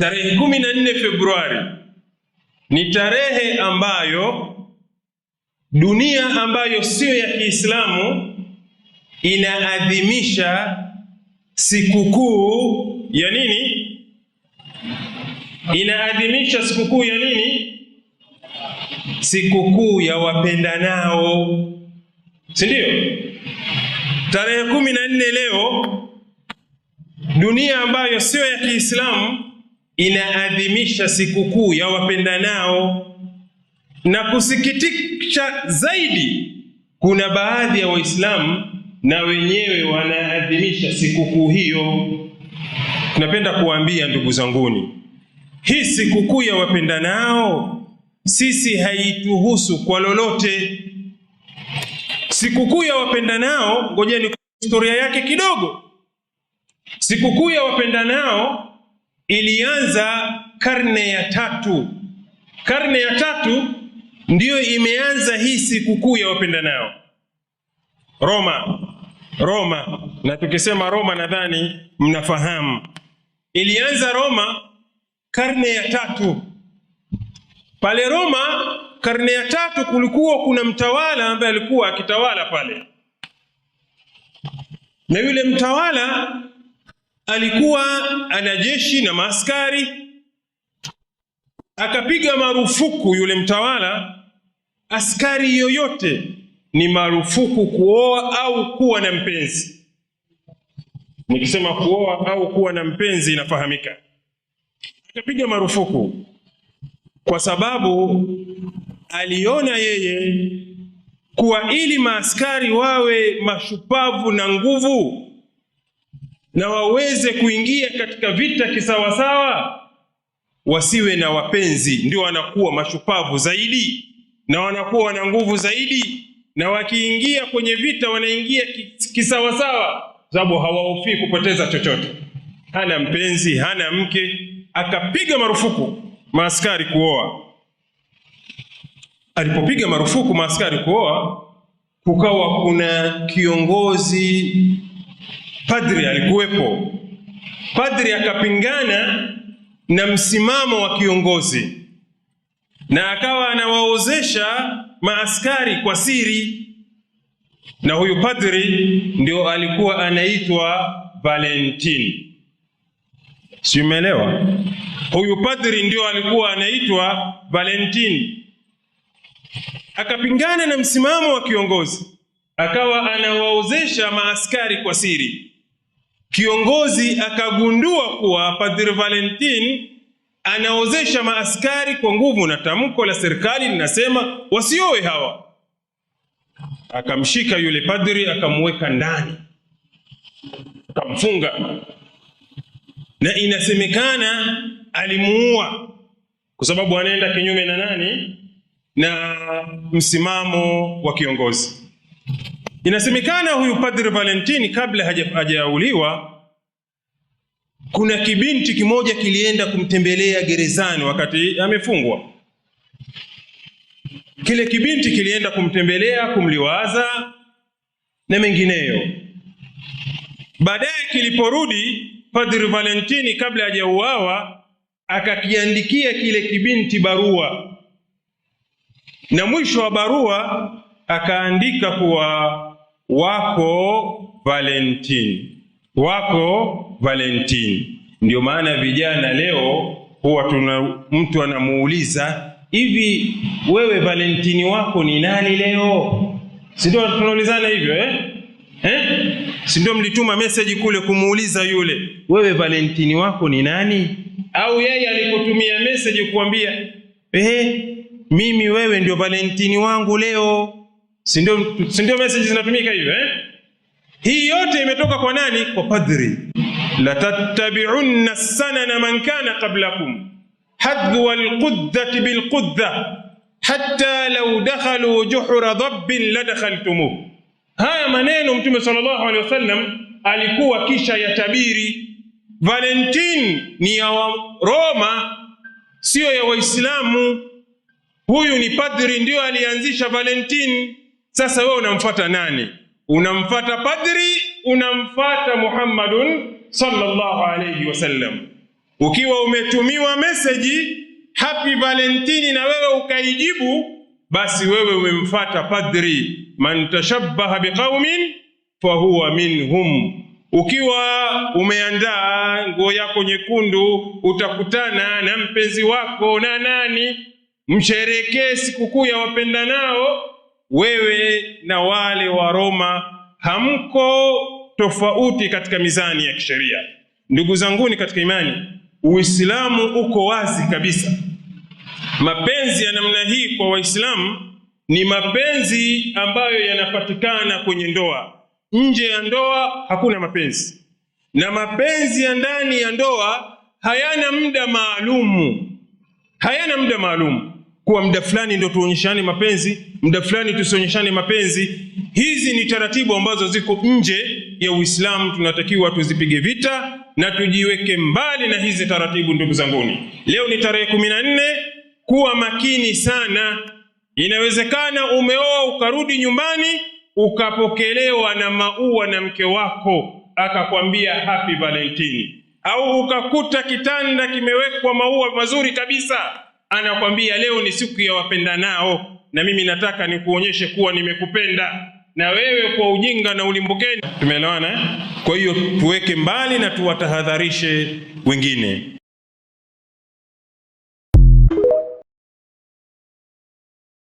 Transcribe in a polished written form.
Tarehe 14 Februari ni tarehe ambayo dunia ambayo sio ya Kiislamu inaadhimisha sikukuu ya nini? Inaadhimisha sikukuu ya nini? Sikukuu ya wapendanao, si ndio? Tarehe 14 leo dunia ambayo sio ya Kiislamu inaadhimisha sikukuu ya wapendanao, na kusikitisha zaidi kuna baadhi ya Waislamu na wenyewe wanaadhimisha sikukuu hiyo. Napenda kuambia ndugu zanguni, hii sikukuu ya wapendanao sisi haituhusu kwa lolote. Sikukuu ya wapendanao, ngojeni historia yake kidogo. Sikukuu ya wapendanao ilianza karne ya 3. Karne ya 3 ndiyo imeanza hii sikukuu ya wapendanao. Roma, na tukisema Roma nadhani mnafahamu. Ilianza Roma karne ya 3. Pale Roma karne ya 3 kulikuwa kuna mtawala ambaye alikuwa akitawala pale, na yule mtawala alikuwa ana jeshi na maaskari. Akapiga marufuku yule mtawala, askari yoyote ni marufuku kuoa au kuwa na mpenzi. Nikisema kuoa au kuwa na mpenzi inafahamika. Akapiga marufuku kwa sababu aliona yeye kuwa ili maaskari wawe mashupavu na nguvu na waweze kuingia katika vita kisawasawa, wasiwe na wapenzi, ndio wanakuwa mashupavu zaidi na wanakuwa wana nguvu zaidi, na wakiingia kwenye vita wanaingia kisawasawa, sababu hawahofii kupoteza chochote. Hana mpenzi, hana mke. Akapiga marufuku maaskari kuoa. Alipopiga marufuku maaskari kuoa, kukawa kuna kiongozi, padri alikuwepo. Padri akapingana na msimamo wa kiongozi na akawa anawaozesha maaskari kwa siri, na huyu padri ndio alikuwa anaitwa Valentine. Si umeelewa? Huyu padri ndio alikuwa anaitwa Valentine. Akapingana na msimamo wa kiongozi, akawa anawaozesha maaskari kwa siri. Kiongozi akagundua kuwa Padri Valentine anaozesha maaskari kwa nguvu, na tamko la serikali linasema wasioe hawa. Akamshika yule padri, akamweka ndani, akamfunga, na inasemekana alimuua kwa sababu anaenda kinyume na nani? Na msimamo wa kiongozi. Inasemekana huyu Padri Valentine kabla hajauliwa, kuna kibinti kimoja kilienda kumtembelea gerezani wakati amefungwa. Kile kibinti kilienda kumtembelea, kumliwaza na mengineyo. Baadaye kiliporudi, Padri Valentine kabla hajauawa akakiandikia kile kibinti barua, na mwisho wa barua akaandika kuwa wako Valentine. Ndio maana vijana leo huwa mtu anamuuliza, hivi wewe Valentine wako ni nani leo? Si ndio tunaulizana hivyo Si ndio mlituma message kule kumuuliza yule, wewe Valentine wako ni nani? Au yeye alikutumia message kuambia mimi wewe ndio Valentine wangu leo? Si ndio message zinatumika hivyo Hii yote imetoka kwa nani? Kwa padri. La tattabi'unna sanana man kana qablakum hadwa alquddati bilqudda hatta law dakhalu juhra dhabbin ladakhaltumuh. Haya maneno Mtume sallallahu alaihi wasallam alikuwa kisha yatabiri. Valentine ni ya Roma, sio ya Waislamu. Huyu ni padri ndio alianzisha Valentine. Sasa wewe unamfuata nani? Unamfuata padri, unamfuata Muhammadun sallallahu alayhi wasallam. Ukiwa umetumiwa message happy Valentine na wewe ukaijibu, basi wewe umemfuata padri, man tashabbaha biqaumin fahuwa minhum. Ukiwa umeandaa nguo yako nyekundu, utakutana na mpenzi wako na nani, msherekee sikukuu ya wapendanao, wewe na wale wa Roma hamko tofauti katika mizani ya kisheria. Ndugu zanguni katika imani, Uislamu uko wazi kabisa. Mapenzi ya namna hii kwa Waislamu ni mapenzi ambayo yanapatikana kwenye ndoa. Nje ya ndoa hakuna mapenzi, na mapenzi ya ndani ya ndoa hayana muda maalumu. Hayana muda maalumu kuwa muda fulani ndio tuonyeshane mapenzi, muda fulani tusionyeshane mapenzi. Hizi ni taratibu ambazo ziko nje ya Uislamu, tunatakiwa tuzipige vita na tujiweke mbali na hizi taratibu. Ndugu zanguni, leo ni tarehe 14, kuwa makini sana. Inawezekana umeoa ukarudi nyumbani ukapokelewa na maua na mke wako akakwambia happy Valentine, au ukakuta kitanda kimewekwa maua mazuri kabisa, anakwambia leo ni siku ya wapendanao na mimi nataka nikuonyeshe kuwa nimekupenda, na wewe kwa ujinga na ulimbukeni. Tumeelewana? Kwa hiyo tuweke mbali na tuwatahadharishe wengine.